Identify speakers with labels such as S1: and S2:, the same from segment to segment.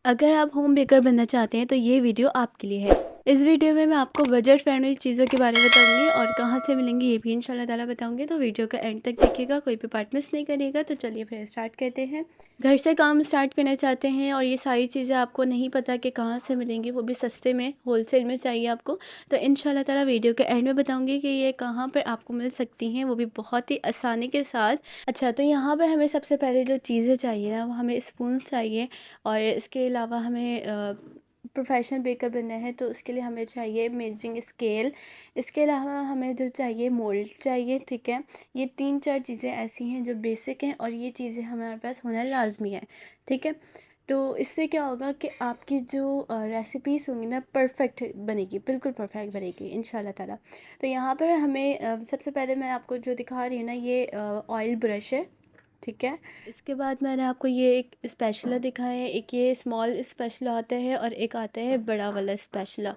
S1: अगर आप home baker बनना चाहते हैं तो ये वीडियो आपके लिए है। इस वीडियो में मैं आपको बजट फ्रेंडली चीज़ों के बारे में बताऊंगी और कहाँ से मिलेंगी ये भी इंशाल्लाह ताला बताऊंगी। तो वीडियो का एंड तक देखिएगा, कोई भी पार्ट मिस नहीं करिएगा। तो चलिए फिर स्टार्ट करते हैं। घर से काम स्टार्ट करना चाहते हैं और ये सारी चीज़ें आपको नहीं पता कि कहाँ से मिलेंगी, वो भी सस्ते में, होलसेल में चाहिए आपको, तो इंशाल्लाह ताला वीडियो के एंड में बताऊँगी कि ये कहाँ पर आपको मिल सकती हैं, वो भी बहुत ही आसानी के साथ। अच्छा, तो यहाँ पर हमें सबसे पहले जो चीज़ें चाहिए ना, वो हमें स्पून्स चाहिए और इसके अलावा हमें प्रोफेशनल बेकर बनना है तो उसके लिए हमें चाहिए मेजरिंग स्केल। इसके अलावा हमें जो चाहिए मोल्ड चाहिए, ठीक है। ये 3-4 चीज़ें ऐसी हैं जो बेसिक हैं और ये चीज़ें हमारे पास होना लाजमी है, ठीक है। तो इससे क्या होगा कि आपकी जो रेसिपीज़ होंगी ना, परफेक्ट बनेगी, बिल्कुल परफेक्ट बनेगी इंशाल्लाह ताला। तो यहाँ पर हमें सबसे पहले मैं आपको जो दिखा रही हूँ ना, ये ऑयल ब्रश है, ठीक है। इसके बाद मैंने आपको ये एक स्पैचुला दिखाया है। एक ये स्मॉल स्पैचुला आता है और एक आता है बड़ा वाला स्पैचुला।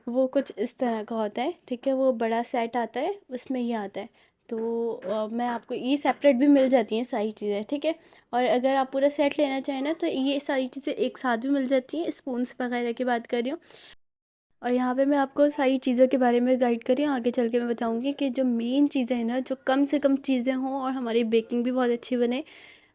S1: वो कुछ इस तरह का होता है, ठीक है। वो बड़ा सेट आता है, उसमें ये आता है। तो मैं आपको ये सेपरेट भी मिल जाती हैं सारी चीज़ें, ठीक है। और अगर आप पूरा सेट लेना चाहें ना, तो ये सारी चीज़ें एक साथ भी मिल जाती हैं। स्पून्स वगैरह की बात कर रही हूँ। और यहाँ पे मैं आपको सारी चीज़ों के बारे में गाइड कर रही हूँ। आगे चल के मैं बताऊँगी कि जो मेन चीज़ें हैं ना, जो कम से कम चीज़ें हों और हमारी बेकिंग भी बहुत अच्छी बने।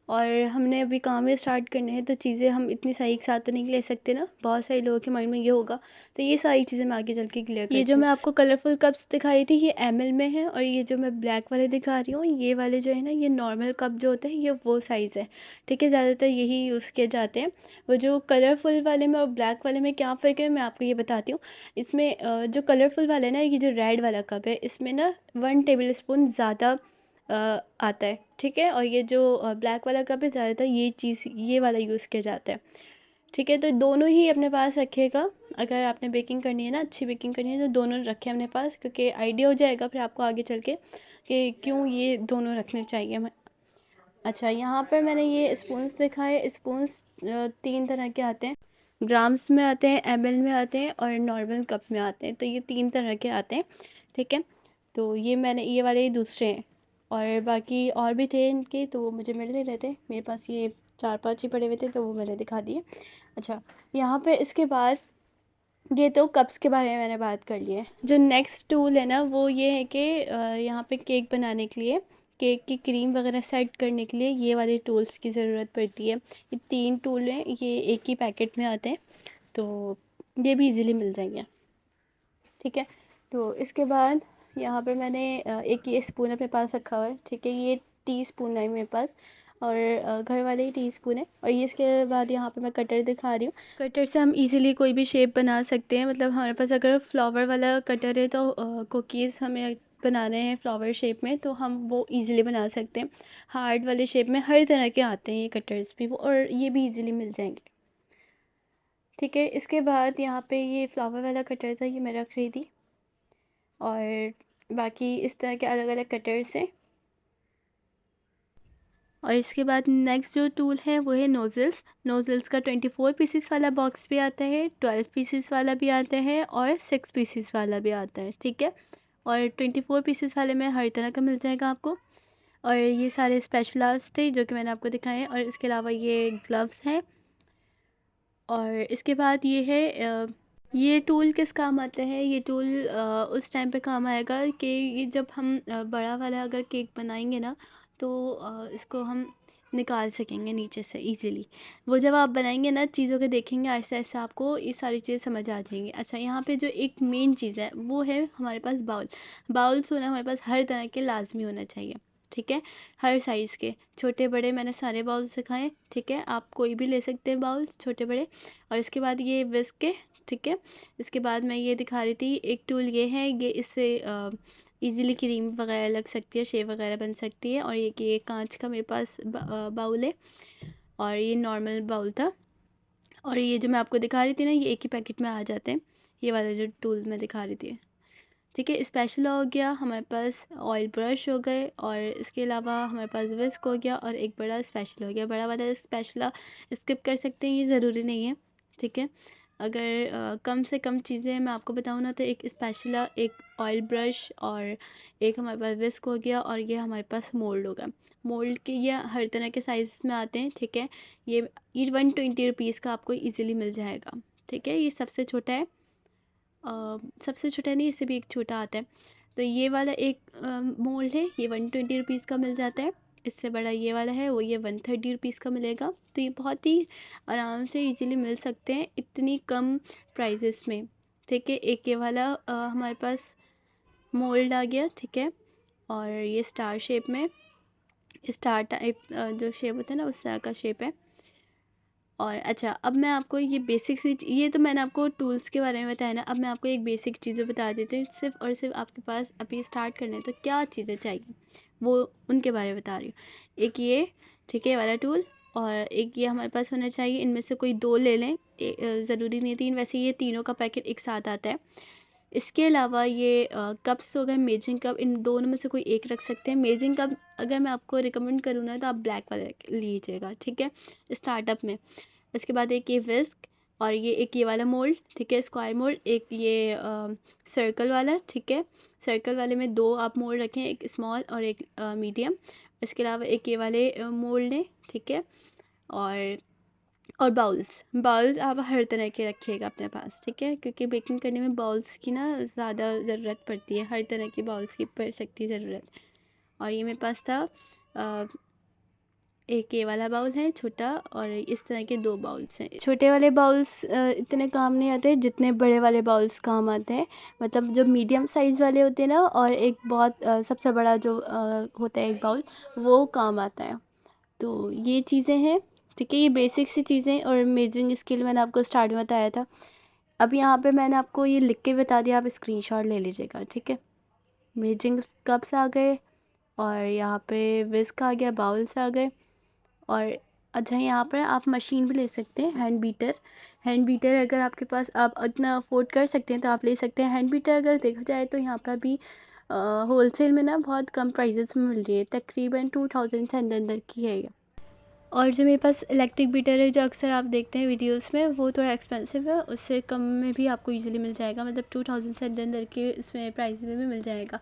S1: और हमने अभी काम ही स्टार्ट करने हैं तो चीज़ें हम इतनी सारी एक साथ तो नहीं ले सकते ना, बहुत सारे लोगों के माइंड में ये होगा। तो ये सारी चीज़ें मैं आगे चल के क्लियर करती हूँ। ये जो मैं आपको कलरफुल कप्स दिखाई थी, ये ml में है। और ये जो मैं ब्लैक वाले दिखा रही हूँ, ये वाले जो है ना, ये नॉर्मल कप जो होते हैं, ये वो साइज़ है, ठीक है। ज़्यादातर यही यूज़ किए जाते हैं। वो जो कलरफुल वाले में और ब्लैक वाले में क्या फ़र्क है, मैं आपको ये बताती हूँ। इसमें जो कलरफुल वाला है ना, ये जो रेड वाला कप है, इसमें ना 1 टेबल स्पून ज़्यादा आता है, ठीक है। और ये जो ब्लैक वाला कप है, ज़्यादातर ये चीज़, ये वाला यूज़ किया जाता है, ठीक है। तो दोनों ही अपने पास रखिएगा। अगर आपने बेकिंग करनी है ना, अच्छी बेकिंग करनी है, तो दोनों रखें अपने पास, क्योंकि आइडिया हो जाएगा फिर आपको आगे चल के कि क्यों ये दोनों रखने चाहिए हमें। अच्छा, यहाँ पर मैंने ये स्पून्स दिखाए। स्पून्स 3 तरह के आते हैं, ग्राम्स में आते हैं, ml में आते हैं और नॉर्मल कप में आते हैं। तो ये 3 तरह के आते हैं, ठीक है। तो ये मैंने, ये वाले ही दूसरे हैं, और बाकी और भी थे इनके, तो वो मुझे मिल नहीं रहे थे। मेरे पास ये 4-5 ही पड़े हुए थे, तो वो मैंने दिखा दिए। अच्छा, यहाँ पे इसके बाद ये तो कप्स के बारे में मैंने बात कर ली है। जो नेक्स्ट टूल है ना, वो ये है कि यहाँ पे केक बनाने के लिए, केक की क्रीम वगैरह सेट करने के लिए ये वाले टूल्स की ज़रूरत पड़ती है। ये 3 टूल हैं, ये एक ही पैकेट में आते हैं, तो ये भी इजीली मिल जाएंगे, ठीक है। तो इसके बाद यहाँ पर मैंने एक ये स्पून अपने पास रखा हुआ है, ठीक है। ये टी स्पून है मेरे पास, और घर वाले ही टी स्पून है। और ये इसके बाद यहाँ पे मैं कटर दिखा रही हूँ। कटर से हम इजीली कोई भी शेप बना सकते हैं। मतलब हमारे पास अगर फ्लावर वाला कटर है, तो कुकीज़ हमें बनाने हैं फ्लावर शेप में, तो हम वो इजीली बना सकते हैं। हार्ड वाले शेप में हर तरह के आते हैं ये कटर्स भी, वो, और ये भी इजीली मिल जाएंगे, ठीक है। इसके बाद यहाँ पे ये फ्लावर वाला कटर था, ये मैं रख रही थी। और बाकी इस तरह के अलग अलग कटर्स हैं। और इसके बाद नेक्स्ट जो टूल है वो है नोज़ल्स। नोज़ल्स का 24 पीसेस वाला बॉक्स भी आता है, 12 पीसेस वाला भी आता है और 6 पीसेस वाला भी आता है, ठीक है। और 24 पीसेस वाले में हर तरह का मिल जाएगा आपको। और ये सारे स्पैचुलास थे जो कि मैंने आपको दिखाए हैं। और इसके अलावा ये ग्लव्स हैं। और इसके बाद ये है ये टूल किस काम आता है। ये टूल उस टाइम पे काम आएगा कि ये जब हम बड़ा वाला अगर केक बनाएंगे ना, तो इसको हम निकाल सकेंगे नीचे से इजीली। वो जब आप बनाएंगे ना, चीज़ों के देखेंगे ऐसे ऐसे, आपको ये सारी चीज़ें समझ आ जाएंगी। अच्छा, यहाँ पे जो एक मेन चीज़ है वो है हमारे पास बाउल। बाउल्स होना हमारे पास हर तरह के लाजमी होना चाहिए, ठीक है। हर साइज़ के, छोटे बड़े, मैंने सारे बाउल्स दिखाए, ठीक है। आप कोई भी ले सकते हैं बाउल्स, छोटे बड़े। और इसके बाद ये विस्क है, ठीक है। इसके बाद मैं ये दिखा रही थी, एक टूल ये है, ये इससे इजीली क्रीम वगैरह लग सकती है, शेप वगैरह बन सकती है। और ये कांच का मेरे पास बाउल है, और ये नॉर्मल बाउल था। और ये जो मैं आपको दिखा रही थी ना, ये एक ही पैकेट में आ जाते हैं, ये वाला जो टूल मैं दिखा रही थी, ठीक है। स्पैचुला हो गया हमारे पास, ऑयल ब्रश हो गए, और इसके अलावा हमारे पास विस्क हो गया, और एक बड़ा स्पैचुला हो गया। बड़ा वाला स्पैचुला स्किप कर सकते हैं, ये ज़रूरी नहीं है, ठीक है। अगर कम से कम चीज़ें मैं आपको बताऊँ ना, तो एक स्पैचुला, एक ऑयल ब्रश और एक हमारे पास विस्क हो गया, और ये हमारे पास मोल्ड होगा। मोल्ड के ये हर तरह के साइज़ में आते हैं, ठीक है। ये 120 रुपीज़ का आपको ईज़िली मिल जाएगा, ठीक है। ये सबसे छोटा है, सबसे छोटा नहीं, इससे भी एक छोटा आता है। तो ये वाला एक मोल्ड है, ये 120 रुपीज़ का मिल जाता है। इससे बड़ा ये वाला है, वो ये 130 रुपीज़ का मिलेगा। तो ये बहुत ही आराम से इजीली मिल सकते हैं इतनी कम प्राइसेस में, ठीक है। एक ये वाला हमारे पास मोल्ड आ गया, ठीक है। और ये स्टार शेप में, स्टार टाइप जो शेप होता है ना, उस तरह का शेप है। और अच्छा, अब मैं आपको ये बेसिक सी ये तो मैंने आपको टूल्स के बारे में बताया ना, अब मैं आपको एक बेसिक चीज़ें बता देती हूँ। सिर्फ़ और सिर्फ़ आपके पास अभी स्टार्ट करना है तो क्या चीज़ें चाहिए, वो उनके बारे में बता रही हूँ। एक ये, ठीक है, ये वाला टूल, और एक ये हमारे पास होना चाहिए। इनमें से कोई 2 ले लें, ज़रूरी नहीं 3, वैसे ये तीनों का पैकेट एक साथ आता है। इसके अलावा ये कप्स हो गए, मेजरिंग कप, इन दोनों में से कोई एक रख सकते हैं। मेजरिंग कप अगर मैं आपको रिकमेंड करूँ ना, तो आप ब्लैक वाला लीजिएगा, ठीक है, स्टार्टअप में। इसके बाद एक ये विस्क, और ये एक ये वाला मोल्ड, ठीक है, स्क्वायर मोल्ड। एक ये सर्कल वाला, ठीक है। सर्कल वाले में 2 आप मोल्ड रखें, एक स्मॉल और एक मीडियम। इसके अलावा एक ये वाले मोल्ड हैं, ठीक है। और बाउल्स आप हर तरह के रखिएगा अपने पास, ठीक है, क्योंकि बेकिंग करने में बाउल्स की ना ज़्यादा ज़रूरत पड़ती है, हर तरह की बाउल्स की पड़ सकती है ज़रूरत। और ये मेरे पास था एक ये वाला बाउल है छोटा, और इस तरह के 2 बाउल्स हैं। छोटे वाले बाउल्स इतने काम नहीं आते जितने बड़े वाले बाउल्स काम आते हैं। मतलब जो मीडियम साइज़ वाले होते हैं ना, और एक बहुत सबसे बड़ा जो होता है एक बाउल, वो काम आता है। तो ये चीज़ें हैं, ठीक है, ये बेसिक सी चीज़ें। और मेजरिंग स्केल मैंने आपको स्टार्ट में बताया था। अब यहाँ पे मैंने आपको ये लिख के बता दिया, आप स्क्रीनशॉट ले लीजिएगा, ठीक है। मेजरिंग कप्स आ गए, और यहाँ पे विस्क आ गया, बाउल्स आ गए। और अच्छा, यहाँ पर आप मशीन भी ले सकते हैं, हैंड बीटर अगर आपके पास, आप इतना अफोर्ड कर सकते हैं तो आप ले सकते हैं। हैंड बीटर अगर देखा जाए तो यहाँ पर भी होलसेल में ना बहुत कम प्राइजेस में मिल रही है, तकरीबन 2000 से अंदर अंदर की है ये। और जो मेरे पास इलेक्ट्रिक बीटर है, जो अक्सर आप देखते हैं वीडियोस में, वो थोड़ा एक्सपेंसिव है, उससे कम में भी आपको इजीली मिल जाएगा। मतलब 2000 से अंदर अंदर के इसमें प्राइस में भी मिल जाएगा।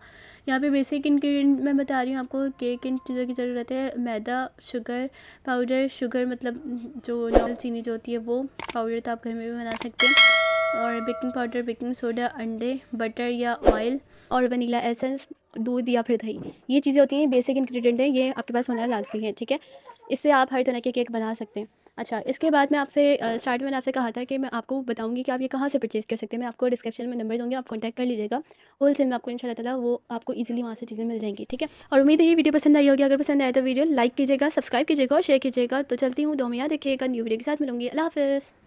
S1: यहाँ पे बेसिक इंग्रेडिएंट मैं बता रही हूँ आपको, किन चीज़ों की ज़रूरत है। मैदा, शुगर पाउडर, शुगर मतलब जो नॉर्मल चीनी जो होती है वो पाउडर, तो आप घर में भी बना सकते हैं। और बेकिंग पाउडर, बेकिंग सोडा, अंडे, बटर या ऑयल, और वनीला एसेंस, दूध या फिर दही। ये चीज़ें होती हैं, बेसिक इंग्रेडिएंट है, ये आपके पास होना लाजमी है, ठीक है। इससे आप हर तरह के केक बना सकते हैं। अच्छा, इसके बाद मैं आपसे स्टार्ट में मैंने आपसे कहा था कि मैं आपको बताऊंगी कि आप ये कहाँ से परचेज़ कर सकते हैं। मैं आपको डिस्क्रिप्शन में नंबर दूँगी, आप कॉन्टैक्ट कर लीजिएगा। होलसेल में आपको इंशाल्लाह ताला वो आपको ईज़िली वहाँ से चीज़ें मिल जाएंगी, ठीक है। और उम्मीद है ये वीडियो पसंद आई होगी। अगर पसंद आए तो वीडियो लाइक कीजिएगा, सब्सक्राइब कीजिएगा और शेयर कीजिएगा। तो चलती हूँ, दुआ में याद रखिएगा। न्यू वीडियो के साथ मिलूँगी। अल्लाह हाफ़िज़।